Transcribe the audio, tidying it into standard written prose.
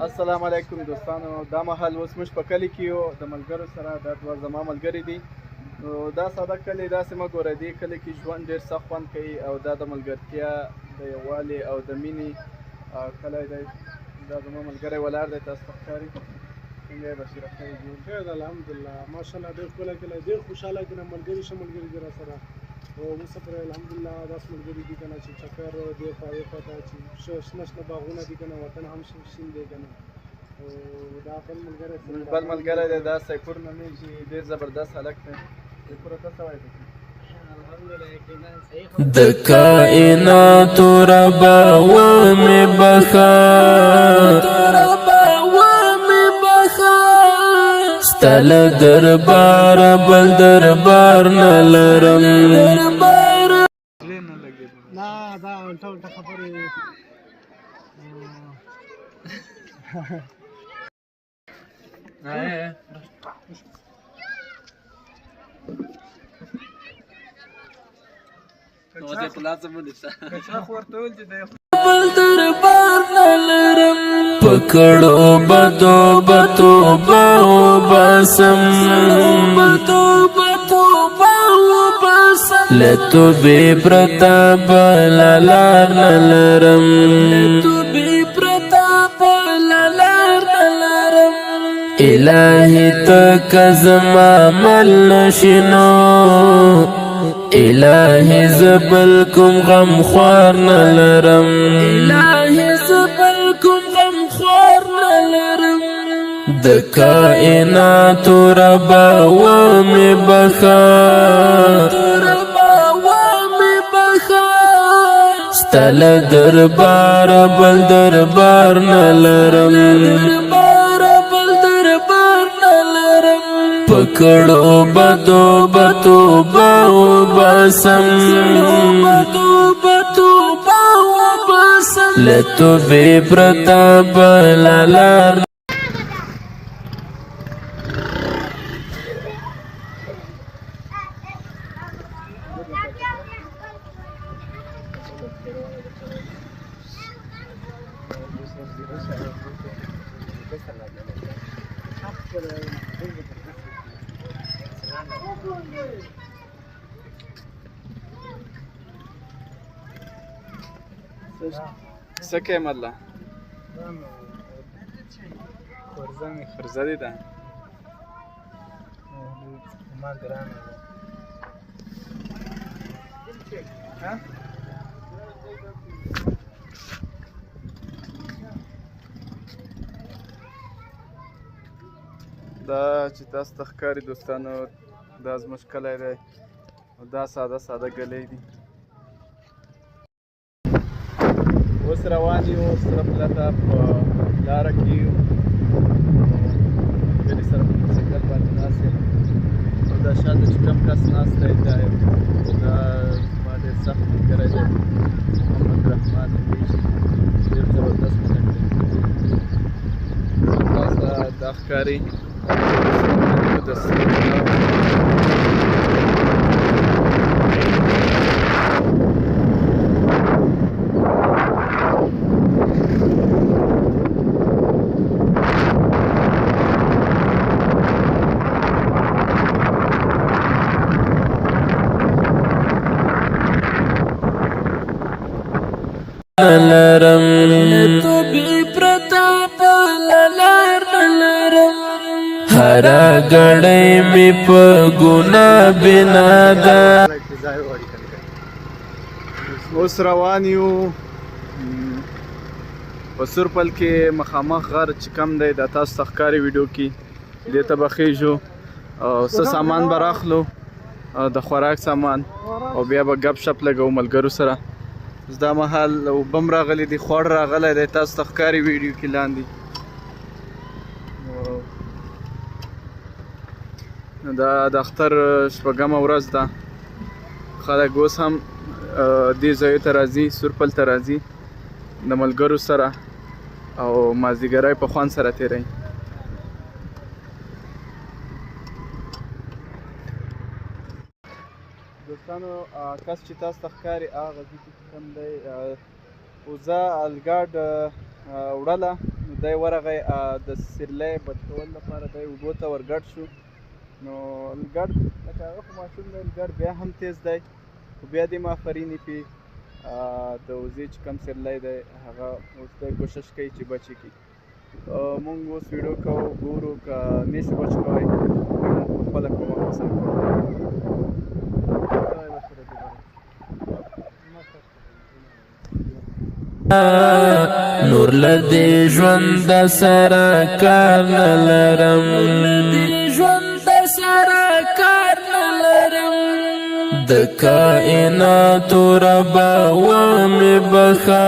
السلام علیکم دوستانو. دا مهال اوس موږ په کلي کې یو د ملګرو سره. دا دوه زما ملګري دي. نو دا ساده کلي داسې مه ګوره، دې کلي کې ژوند ډېر سخت خوند کوي او دا د ملګرتیا د یووالي او د مینې کلی دی. دا زما ملګری ولاړ دی، تاسو ته ښکاري. څنګه یې بشیر اختر جون؟ خیر ده الحمدلله، ماشاءالله ډېر ښکلی کلی، ډېر خوشحاله که نه ملګري شه ملګري دي راسره. او موږ سره الحمدلله داسې ملګري دي که نه چې چکر دې خوا دې خوا ته چې شنه شنه باغونه دي که نه، وطن هم شین دی که نه. او دا بل ملګری دی، دا سیفور نومیږي، ډېر زبردست هلک دی. سیفور ته څه وایې؟ د کائناتو ربا ومې بخا ستا له دربار بل دربار نه لرم. نه دا الټه الټه خبرې بل دربار نه لرم. پکړو بدو بتو باو باسم لتو بی پرتا بلالار نه لرم. الهی تک زما مل نشینو، الهی زبل کوم غم خوار نه لرم. د کائناتو ربا ومې بخا ستا له دربار بل دربار نه لرم. پکړو بدو بتو باو باسم لتو بی پرتا بلالار. څه کوې مله؟ خرزه دې ده. دا چې تاسو ته ښکاري دوستانو، دا زموږ کلی دی او دا ساده ساده ګلی دي. اوس روان یو سره پرته په لاره کې یو، ملګري سره په موټرسایکل باندې ناست یم. او دا شاته چې کوم کس ناست دی، دا زما ډېر سخت ملګری دی، محمد رحمان نومیږي. ډېر زبردست هلک دی. تاسو ته دا ښکاري هرا گڑی می پا گنا بنا دا. اوس روان یو په سورپل کې مخامخ غر چې کم دی، دا تاسو ته ښکاري ویډیو کې. دې ته به خیژو او څه سامان به راخلو، د خوراک سامان، او بیا به ګپ شپ لګوو ملګرو سره. دا مهال اوبه هم راغلی دي، خوړ راغلی دی، تاسو ته ښکاري ویډیو کې لاندې. دا د اختر شپږمه ورځ ده. خلک اوس هم دې ځایو ته راځي، سورپل ته راځي د ملګرو سره او مازدیګری په خوند سره تېروي. دوستانو، کس چې تاسو ته ښکاري هغه ځای کې کوم دی، وزه الګاډ وړله، نو دی ورغی د سیرلۍ بد کولو لپاره دی اوبو ته ورګډ شو. نو لګډ لکه هغه خو ماشوم دی، لګډ بیا هم تیز دی، خو بیا دې مافرینې پې د وزې چې کوم سیرلی دی هغه اوس دی کوشش کوي چې بچ یې کړي. مونږ اوس ویډیو کوو، ګورو که نشو بچ کوی بیا مونږ پخپله کومه فیصله کوو. نور لدی ژوند سره کار نه لرم، د کائناتو ربا و می بخا